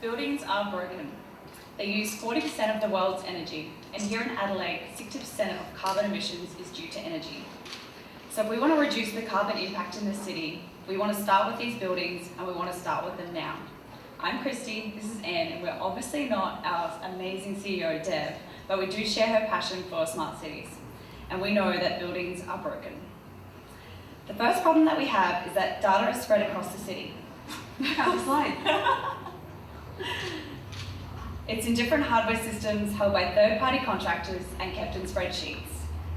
Buildings are broken. They use 40% of the world's energy, and here in Adelaide, 60% of carbon emissions is due to energy. So if we want to reduce the carbon impact in the city, we want to start with these buildings, and we want to start with them now. I'm Christy, this is Anne, and we're obviously not our amazing CEO, Deb, but we do share her passion for smart cities, and we know that buildings are broken. The first problem that we have is that data is spread across the city. Got the slide. It's in different hardware systems held by third-party contractors and kept in spreadsheets.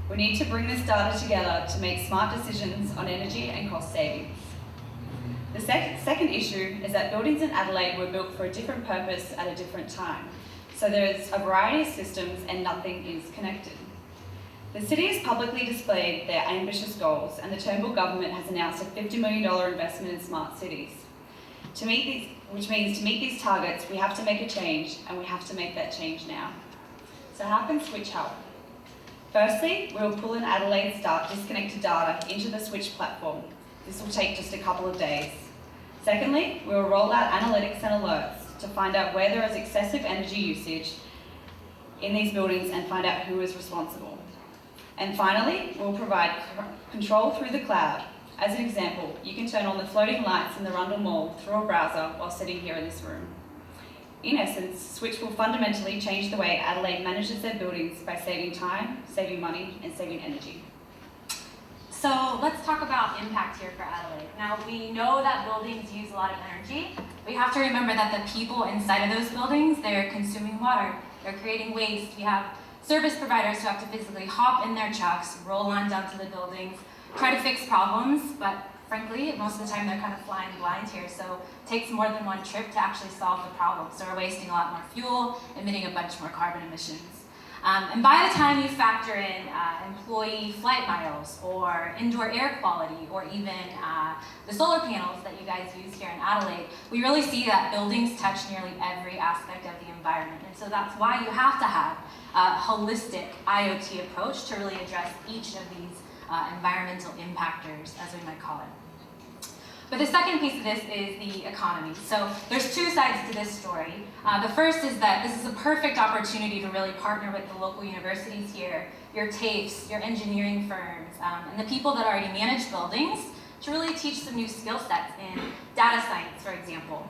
We need to bring this data together to make smart decisions on energy and cost savings. The second issue is that buildings in Adelaide were built for a different purpose at a different time. So there's a variety of systems and nothing is connected. The city has publicly displayed their ambitious goals, and the Turnbull government has announced a $50 million investment in smart cities. Which means to meet these targets, we have to make a change, and we have to make that change now. So how can Switch help? Firstly, we will pull in Adelaide's disconnected data into the Switch platform. This will take just a couple of days. Secondly, we will roll out analytics and alerts to find out where there is excessive energy usage in these buildings and find out who is responsible. And finally, we'll provide control through the cloud. As an example, you can turn on the floating lights in the Rundle Mall through a browser while sitting here in this room. In essence, Switch will fundamentally change the way Adelaide manages their buildings by saving time, saving money, and saving energy. So let's talk about impact here for Adelaide. Now, we know that buildings use a lot of energy. We have to remember that the people inside of those buildings, they're consuming water, they're creating waste. We have service providers who have to physically hop in their trucks, roll on down to the buildings, try to fix problems, but frankly, most of the time they're kind of flying blind here, so it takes more than one trip to actually solve the problem. So we're wasting a lot more fuel, emitting a bunch more carbon emissions. And by the time you factor in employee flight miles, or indoor air quality, or even the solar panels that you guys use here in Adelaide, we really see that buildings touch nearly every aspect of the environment. And so that's why you have to have a holistic IoT approach to really address each of these environmental impactors, as we might call it. But the second piece of this is the economy. So there's two sides to this story. The first is that this is a perfect opportunity to really partner with the local universities here, your TAFEs, your engineering firms, and the people that already manage buildings to really teach some new skill sets in data science, for example.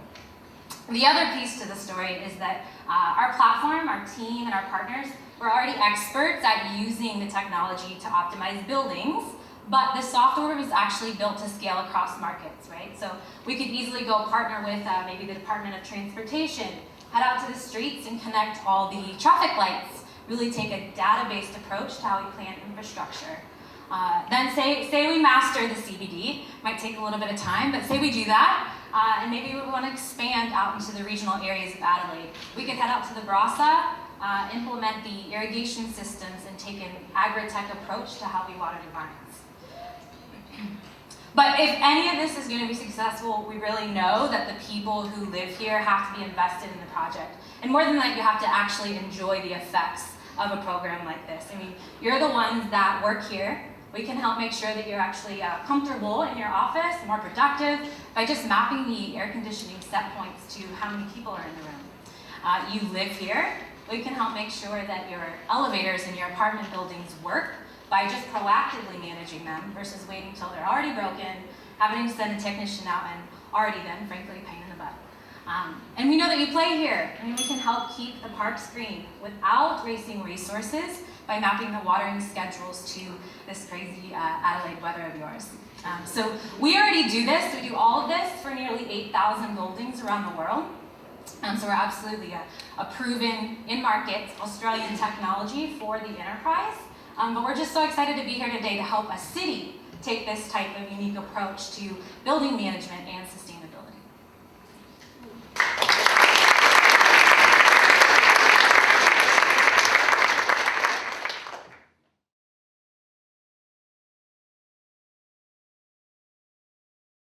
The other piece to the story is that our platform, our team, and our partners, we're already experts at using the technology to optimize buildings, but the software was actually built to scale across markets, right? So we could easily go partner with maybe the Department of Transportation, head out to the streets and connect all the traffic lights, really take a data-based approach to how we plan infrastructure. Then say we master the CBD, might take a little bit of time, but say we do that, and maybe we want to expand out into the regional areas of Adelaide. We could head out to the Barossa, implement the irrigation systems, and take an agri-tech approach to how we water the vines. But if any of this is going to be successful, we really know that the people who live here have to be invested in the project. And more than that, you have to actually enjoy the effects of a program like this. I mean, you're the ones that work here. We can help make sure that you're actually comfortable in your office, more productive, by just mapping the air conditioning set points to how many people are in the room. You live here. We can help make sure that your elevators in your apartment buildings work by just proactively managing them versus waiting until they're already broken, having to send a technician out, and already then, frankly, a pain in the butt. And we know that you play here. I mean, we can help keep the parks green without wasting resources by mapping the watering schedules to this crazy Adelaide weather of yours. So we already do this. We do all of this for nearly 8,000 buildings around the world. So we're absolutely a proven in-market Australian technology for the enterprise. But we're just so excited to be here today to help a city take this type of unique approach to building management and sustainability.